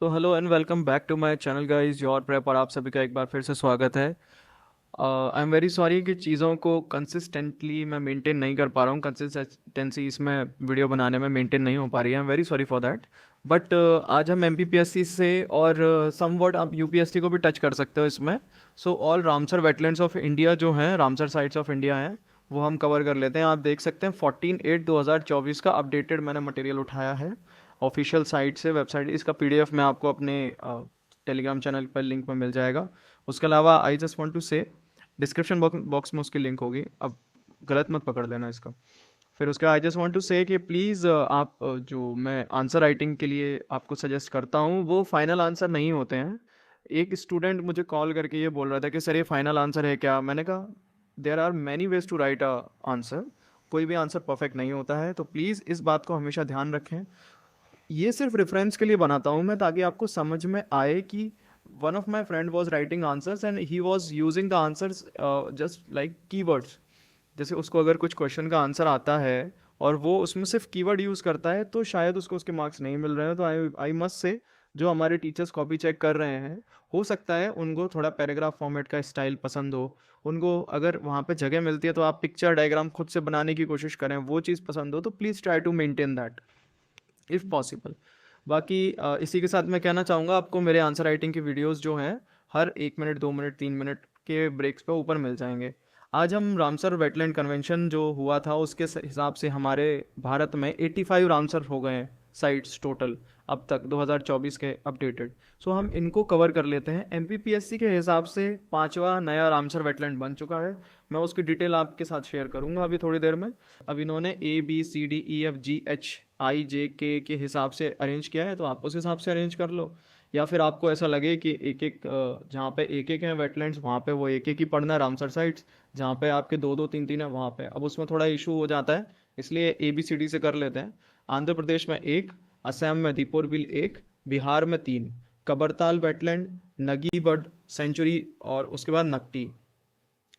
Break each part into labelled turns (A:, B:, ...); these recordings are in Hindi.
A: तो hello and welcome back to my channel guys your prep. और आप सभी का एक बार फिर से स्वागत है। आई एम वेरी सॉरी कि चीज़ों को कंसिस्टेंटली मैं मेंटेन नहीं कर पा रहा हूँ। कंसिस्टेंसी इसमें वीडियो बनाने में मेंटेन नहीं हो पा रही है। आई am very sorry for that. But आज हम एमपीपीएससी से और समवॉट आप यूपीएससी को भी टच कर सकते हो इसमें। So all Ramsar wetlands of India जो हैं, रामसर साइट्स ऑफ इंडिया हैं, वो हम कवर कर लेते हैं। आप देख सकते हैं 14/8/2024 का अपडेटेड मैंने मटेरियल उठाया है ऑफिशियल साइट से, वेबसाइट। इसका पीडीएफ मैं आपको अपने टेलीग्राम चैनल पर लिंक में मिल जाएगा। उसके अलावा आई जस्ट वांट टू से डिस्क्रिप्शन बॉक्स में उसकी लिंक होगी, अब गलत मत पकड़ लेना इसका। फिर उसके आई जस्ट वांट टू से कि प्लीज़ आप जो मैं आंसर राइटिंग के लिए आपको सजेस्ट करता हूँ वो फाइनल आंसर नहीं होते हैं। एक स्टूडेंट मुझे कॉल करके ये बोल रहा था कि सर ये फाइनल आंसर है क्या। मैंने कहा there are many ways to write a answer, कोई भी आंसर परफेक्ट नहीं होता है। तो प्लीज़ इस बात को हमेशा ध्यान रखें। ये सिर्फ रेफरेंस के लिए बनाता हूँ मैं, ताकि आपको समझ में आए कि one of my friend was writing answers and he was using the answers just like keywords. जैसे उसको अगर कुछ क्वेश्चन का आंसर आता है और वो उसमें सिर्फ कीवर्ड यूज़ करता है तो शायद उसको उसके मार्क्स नहीं मिल रहे हैं। तो आई मस्ट से जो हमारे टीचर्स कॉपी चेक कर रहे हैं, हो सकता है उनको थोड़ा पैराग्राफ फॉर्मेट का स्टाइल पसंद हो। उनको अगर वहाँ पे जगह मिलती है तो आप पिक्चर डायग्राम खुद से बनाने की कोशिश करें, वो चीज़ पसंद हो तो please try to maintain that if possible. बाकी इसी के साथ मैं कहना चाहूँगा आपको मेरे आंसर राइटिंग की वीडियोस जो हैं हर 1 मिनट 2 मिनट 3 मिनट के ब्रेक्स पे ऊपर मिल जाएंगे। आज हम रामसर वेटलैंड कन्वेंशन जो हुआ था उसके हिसाब से हमारे भारत में 85 रामसर हो गए हैं साइट्स टोटल अब तक 2024 के अपडेटेड। सो हम इनको कवर कर लेते हैं। एमपीपीएससी के हिसाब से पांचवा नया रामसर वेटलैंड बन चुका है। मैं उसकी डिटेल आपके साथ शेयर करूंगा अभी थोड़ी देर में। अब इन्होंने ABCDEFGHIJK के हिसाब से अरेंज किया है, तो आप उस हिसाब से अरेंज कर लो। या फिर आपको ऐसा लगे कि एक एक जहाँ पे एक एक है वेटलैंड्स वहाँ पे वो एक एक ही पढ़ना है। रामसर साइट्स जहाँ पे आपके दो दो तीन तीन है वहाँ पे अब उसमें थोड़ा इशू हो जाता है, इसलिए ABCD से कर लेते हैं। आंध्र प्रदेश में एक, असम में दीपोर बिल एक, बिहार में तीन, कबरताल वेटलैंड, नगी बर्ड सेंचुरी और उसके बाद नकटी।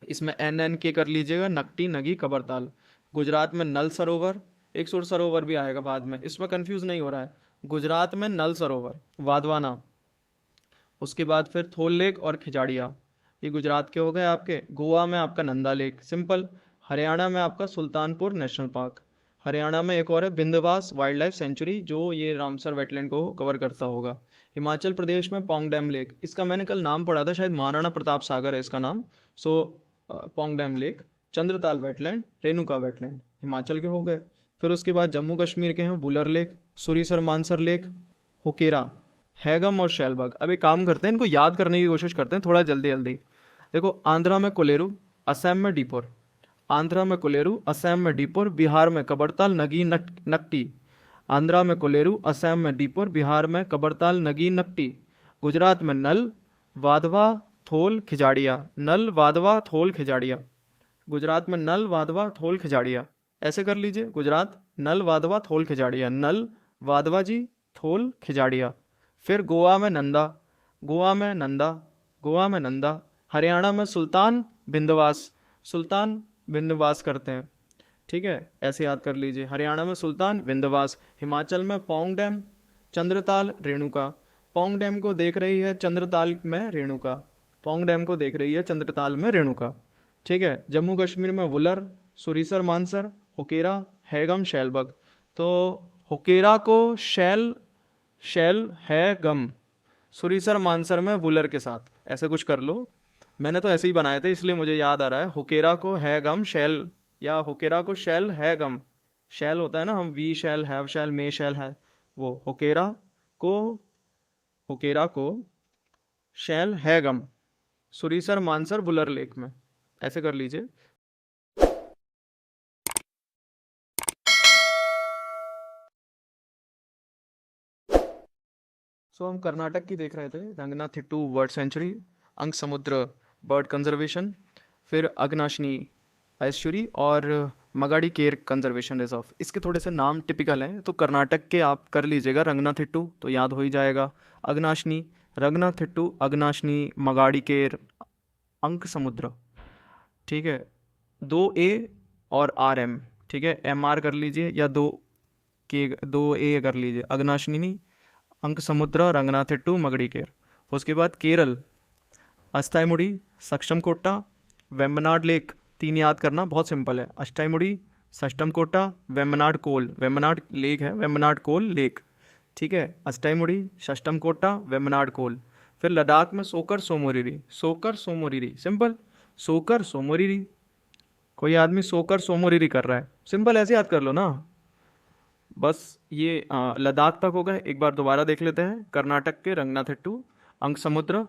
A: इसमें NN के कर लीजिएगा, नकटी नगी कबरताल। गुजरात में नल सरोवर, एक सुर सरोवर भी आएगा बाद में, इसमें कंफ्यूज नहीं हो रहा है। गुजरात में नल सरोवर वाधवाना। उसके बाद फिर थोल लेक और खिजाड़िया, ये गुजरात के हो गए आपके। गोवा में आपका नंदा लेक सिंपल। हरियाणा में आपका सुल्तानपुर नेशनल पार्क। हरियाणा में एक और है बिंदवास वाइल्ड लाइफ सेंचुरी, जो ये रामसर वेटलैंड को कवर करता होगा। हिमाचल प्रदेश में पोंग डैम लेक, इसका मैंने कल नाम पढ़ा था, शायद महाराणा प्रताप सागर है इसका नाम। So Pong dam lake. Chandratal wetland, Renuka wetland Himachal के हो गए। फिर उसके बाद जम्मू कश्मीर के हैं बुलर लेक, सुरीसर मानसर लेक, हुकेरा, हैगम और शैलबाग। अब एक काम करते हैं, इनको याद करने की कोशिश करते हैं थोड़ा जल्दी जल्दी। देखो आंध्रा में कोलेरू, असम में डीपोर। आंध्रा में कोलेरू, असम में डीपोर, बिहार में कबरताल नगी नकटी। आंध्रा में कोलेरू, असम में डीपोर, बिहार में कबरताल नगी नकटी। गुजरात में नल, वाधवा, थोल, खिजाड़िया। नल, वाधवा, थोल, खिजाड़िया। गुजरात में नल, वाधवा, थोल, खिजाड़िया। ऐसे कर लीजिए, गुजरात नल, वाधवा, थोल, खिजाड़िया। नल, वाधवा जी, थोल, खिजाड़िया। फिर गोवा में नंदा, गोवा में नंदा, गोवा में नंदा। हरियाणा में सुल्तान बिंदवास, सुल्तान बिंदवास करते हैं, ठीक है, ऐसे याद कर लीजिए। हरियाणा में सुल्तान बिंदवास। हिमाचल में पोंग डैम, चंद्रताल, रेणुका। पोंग डैम को देख रही है चंद्रताल में रेणुका, पोंग डैम को देख रही है चंद्रताल में रेणुका, ठीक है। जम्मू कश्मीर में वुलर, सुरीसर मानसर, हुकेरा, हैगम, शैलबग। तो हुकेरा को शैल, शैल है गम, सुरीसर मानसर में वुलर के साथ, ऐसे कुछ कर लो। मैंने तो ऐसे ही बनाए थे इसलिए मुझे याद आ रहा है। हुकेरा को है गम शैल, या हुकेरा को शैल है गम। शैल होता है ना, हम वी शैल, हैव शैल, मे शैल है, वो को हुकेरा को शैल है गम, सुरीसर मानसर बुलर लेक में, ऐसे कर लीजिए। सो हम कर्नाटक की देख रहे थे, रंगनाथिट्टू बर्ड सेंचुरी, अंक समुद्र बर्ड कंजर्वेशन, फिर अगनाशिनी एस्चुरी और मगाड़ी केर कंजर्वेशन रिजर्व। इसके थोड़े से नाम टिपिकल हैं, तो कर्नाटक के आप कर लीजिएगा। रंगनाथिट्टू तो याद हो ही जाएगा, अगनाशिनी, रंगनाथिट्टू, अगनाशिनी, मगाड़ी केर, अंक समुद्र, ठीक है। 2A और RM, ठीक है, MR कर लीजिए या 2 ए कर लीजिए। अगनाशिनी, अंक समुद्र, रंगनाथिट्टू, मगड़ीकेर। उसके बाद केरल, अस्थाईमुड़ी, सक्षमकोटा, वेम्बनाड लेक। तीन याद करना, बहुत सिंपल है। अष्टाईमुड़ी, सष्टमकोटा, वेम्बनाड कोल। वेम्बनाड लेक है, वेम्बनाड कोल लेक। ठीक है, अष्टाईमुड़ी, सष्टमकोटा, वेम्बनाड कोल। फिर लद्दाख में सोकर सोमोरिरी। सोकर सोमोरिरी, सिंपल। सोकर सोमोरिरी। कोई आदमी सोकर सोमोरिरी कर रहा है, सिंपल, ऐसे याद कर लो ना। बस ये लद्दाख तक हो गए। एक बार दोबारा देख लेते हैं। कर्नाटक के रंगनाथिट्टू, अंक समुद्र,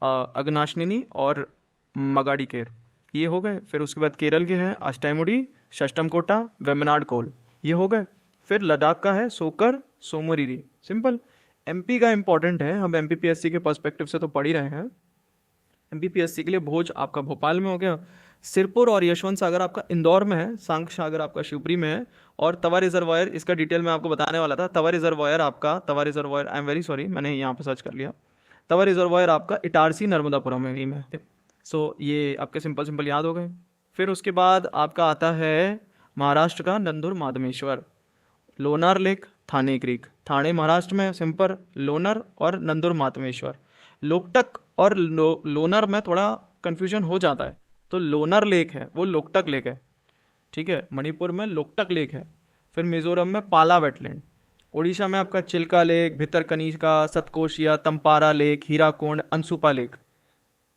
A: अगनाशिनी और मगाड़ीकेर, ये हो गए। फिर उसके बाद केरल के हैं अष्टाईमुड़ी, षष्टमकोटा, वेम्बनाड कोल, ये हो गए। फिर लद्दाख का है सोकर सोमोरिरी, सिंपल। एमपी का इंपॉर्टेंट है, हम एमपीपीएससी के पर्सपेक्टिव से तो पढ़ ही रहे हैं। एमपीपीएससी के लिए भोज आपका भोपाल में हो गया, सिरपुर और यशवंत सागर आपका इंदौर में है, सांक सागर आपका शिवपुरी में है, और तवा रिजर्वायर, इसका डिटेल मैं आपको बताने वाला था। तवा रिजर्वायर आपका, Tawa reservoir, I am very sorry, मैंने यहाँ पे सर्च कर लिया। तवा रिजर्वायर आपका इटारसी नर्मदापुरम में ही में है। सो ये आपके सिंपल सिंपल याद हो गए। फिर उसके बाद आपका आता है महाराष्ट्र का नंदुर माधमेश्वर, लोनार लेक, थाने क्रीक। थाने महाराष्ट्र में, सिंपल, लोनर और नंदुर माधमेश्वर। लोकटक और लोनर में थोड़ा कन्फ्यूजन हो जाता है, तो लोनर लेक है वो लोकटक लेक है। ठीक है, मणिपुर में लोकटक लेक है। फिर मिजोरम में पाला वेटलैंड। उड़ीसा में आपका Chilika lake, Bhitarkanika, Satkosia, Tampara lake, Hirakud, Ansupa lake.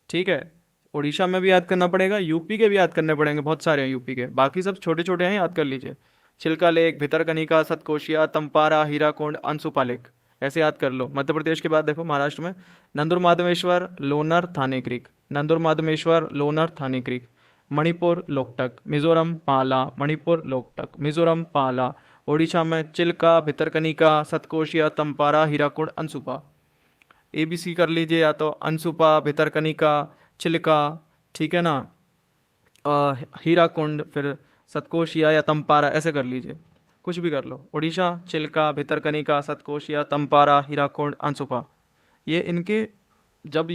A: ठीक है, उड़ीसा में भी याद करना पड़ेगा, यूपी के भी याद करने पड़ेंगे, बहुत सारे हैं यूपी के, बाकी सब छोटे छोटे हैं, याद कर लीजिए। चिल्का लेक, भितरकनिका, सतकोशिया, तंपारा, हीराकुंड, अंसुपा लेक, ऐसे याद कर लो। मध्य प्रदेश के बाद देखो महाराष्ट्र में नंदुर माधवेश्वर, लोनर, थाने क्रीक। नंदुर माधवेश्वर, लोनर, थाने क्रीक। मणिपुर लोकटक, मिजोरम पाला, मणिपुर लोकटक, मिजोरम पाला। उड़ीसा में चिल्का, भितरकनिका, सतकोशिया, तंपारा, हीराकुंड, अंसुपा। ABC कर लीजिए, या तो अंसुपा, भितरकनिका, चिल्का, ठीक है ना, हीराकुंड, फिर सतकोशिया या तंपारा, ऐसे कर लीजिए, कुछ भी कर लो। उड़ीसा, चिल्का, भितरकनिका, सतकोशिया, तंपारा, हीराकुंड, अंसुपा, ये इनके जब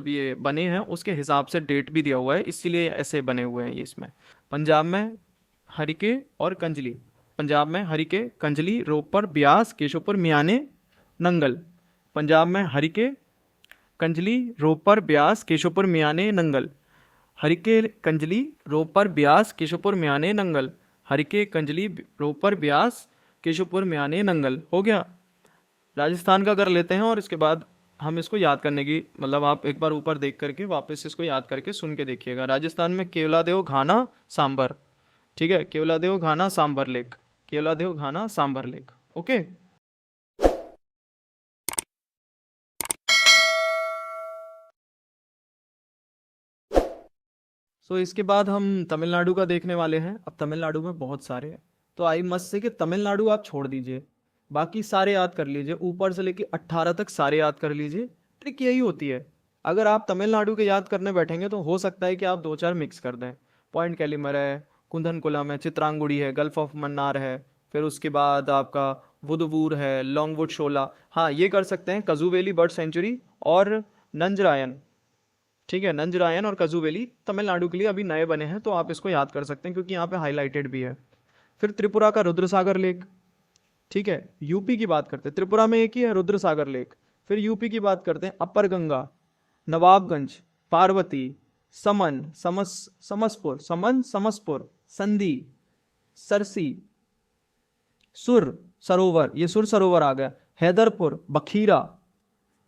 A: ये बने हैं उसके हिसाब से डेट भी दिया हुआ है, इसीलिए ऐसे बने हुए हैं ये इसमें। पंजाब में हरिके और कंजली। पंजाब में हरिके, कंजली, रोपर, ब्यास, केशोपुर, मियाने, नंगल। पंजाब में हरिके, कंजली, रोपर, ब्यास, केशोपुर, मियाने, नंगल। हरिके, कंजली, रोपर, ब्यास, केशोपुर, मियाने, नंगल। हरिके, कंजली, रोपर, ब्यास, केशोपुर, मियाने, नंगल, हो गया। राजस्थान का कर लेते हैं और इसके बाद हम इसको याद करने की, मतलब आप एक बार ऊपर देख करके वापस इसको याद करके सुन के देखिएगा। राजस्थान में केवलादेव, घाना, सांबर। ठीक है, केवलादेव, घाना, सांबर लेक। केवलादेव, घाना, सांबर लेक, ओके। सो इसके बाद हम तमिलनाडु का देखने वाले हैं। अब तमिलनाडु में बहुत सारे हैं, तो आई मस्ट से कि तमिलनाडु आप छोड़ दीजिए, बाकी सारे याद कर लीजिए, ऊपर से लेके 18 तक सारे याद कर लीजिए। ट्रिक यही होती है, अगर आप तमिलनाडु के याद करने बैठेंगे तो हो सकता है कि आप दो चार मिक्स कर दें। पॉइंट कैलिमर है, कुंदनकुलम है, चित्रांगुड़ी है, गल्फ ऑफ मन्नार है, फिर उसके बाद आपका वुदवूर है, लॉन्गवुड शोला। हाँ, ये कर सकते हैं, कजूवेली बर्ड सेंचुरी और नंजरायन। ठीक है, नंजरायन और कजूवेली तमिलनाडु के लिए अभी नए बने हैं, तो आप इसको याद कर सकते हैं क्योंकि यहाँ पे हाईलाइटेड भी है। फिर त्रिपुरा का रुद्रसागर लेक। ठीक है, यूपी की बात करते हैं, त्रिपुरा में एक ही है रुद्रसागर लेक। फिर यूपी की बात करते हैं, अपर गंगा, नवाबगंज, पार्वती, समन, समसपुर, समन, समसपुर, संधी, सरसी, सुर सरोवर, ये सुर सरोवर आ गया। हैदरपुर, बखीरा,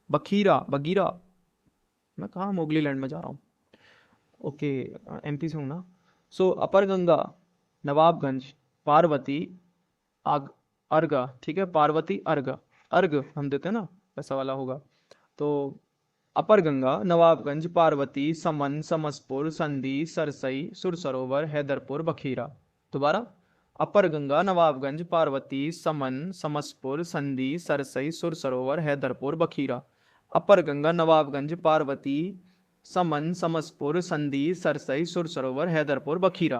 A: बखीरा, बगीरा, मैं कहाँ मोगली लैंड में जा रहा हूँ, ओके, MP से हूँ ना। सो अपर गंगा, नवाबगंज, पार्वती, आग, अर्गा। ठीक है, पार्वती, अर्ग, अर्ग हम देते हैं ना, वैसा वाला होगा। तो अपर गंगा, नवाबगंज, पार्वती, समन, समसपुर, संधी, सरसई, सुरसरोवर, हैदरपुर, बखीरा। दोबारा, अपर गंगा, नवाबगंज, पार्वती, समन, समसपुर, संधी, सरसई, सुरसरोवर, हैदरपुर, बखीरा। अपर गंगा, नवाबगंज, पार्वती, समन, समसपुर, संधी, सरसई, सुरसरोवर, हैदरपुर, बखीरा।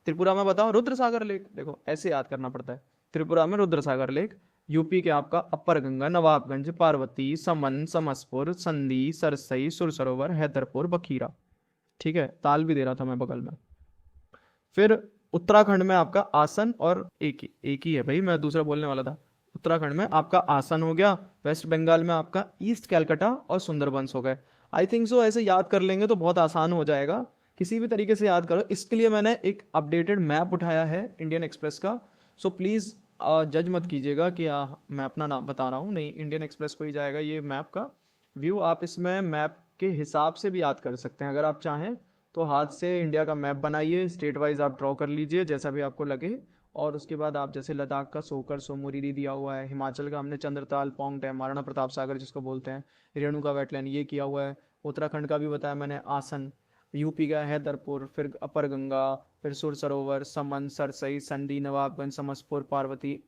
A: त्रिपुरा में बताओ रुद्रसागर लेक, देखो ऐसे याद करना पड़ता है। त्रिपुरा में रुद्रसागर लेक। यूपी के आपका अपर गंगा, नवाबगंज, पार्वती, समन, समसपुर, संधी, सरसई, सुरसरोवर, हैदरपुर, बखीरा। ठीक है, ताल भी दे रहा था मैं बगल में। फिर उत्तराखंड में आपका आसन और एक ही है भाई, मैं दूसरा बोलने वाला था। उत्तराखंड में आपका आसन हो गया, वेस्ट बंगाल में आपका ईस्ट कैलकाटा और सुंदरबंस हो गए। आई थिंक सो ऐसे याद कर लेंगे तो बहुत आसान हो जाएगा, किसी भी तरीके से याद करो। इसके लिए मैंने एक अपडेटेड मैप उठाया है इंडियन एक्सप्रेस का, सो प्लीज़ जज मत कीजिएगा कि मैं अपना नाम बता रहा हूँ, नहीं, इंडियन एक्सप्रेस को ही जाएगा ये मैप का व्यू। आप इसमें मैप के हिसाब से भी याद कर सकते हैं, अगर आप चाहें तो हाथ से इंडिया का मैप बनाइए, स्टेट वाइज आप ड्रॉ कर लीजिए जैसा भी आपको लगे। और उसके बाद आप जैसे लद्दाख का सोकर सोमोरीरी दिया हुआ है, हिमाचल का हमने चंद्रताल, पौंग डैम, महाराणा प्रताप सागर जिसको बोलते हैं, रेणुका वेटलैंड ये किया हुआ है। उत्तराखंड का भी बताया मैंने, आसन। यूपी का हैदरपुर, फिर अपर गंगा, फिर सुर सरोवर, समन, सरसई, संडी, नवाबगंज, समसपुर, पार्वती,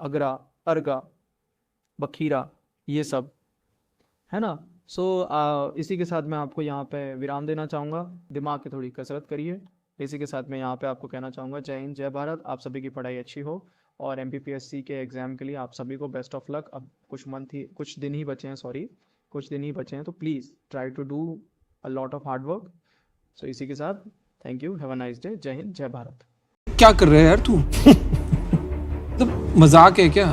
A: अगरा, अर्गा, बखीरा, ये सब है ना। सो इसी के साथ मैं आपको यहाँ पे विराम देना चाहूँगा, दिमाग की थोड़ी कसरत करिए। इसी के साथ मैं यहाँ पे आपको कहना चाहूँगा, जय हिंद, जय भारत। आप सभी की पढ़ाई अच्छी हो और MPPSC के एग्ज़ाम के लिए आप सभी को बेस्ट ऑफ लक। अब कुछ दिन ही बचे हैं, सॉरी, कुछ दिन ही बचे हैं, तो please try to do a lot of hard work. So इसी के साथ thank you, have a nice day, जय हिंद, जय भारत।
B: क्या कर रहे है यार तू? मतलब मजाक है क्या?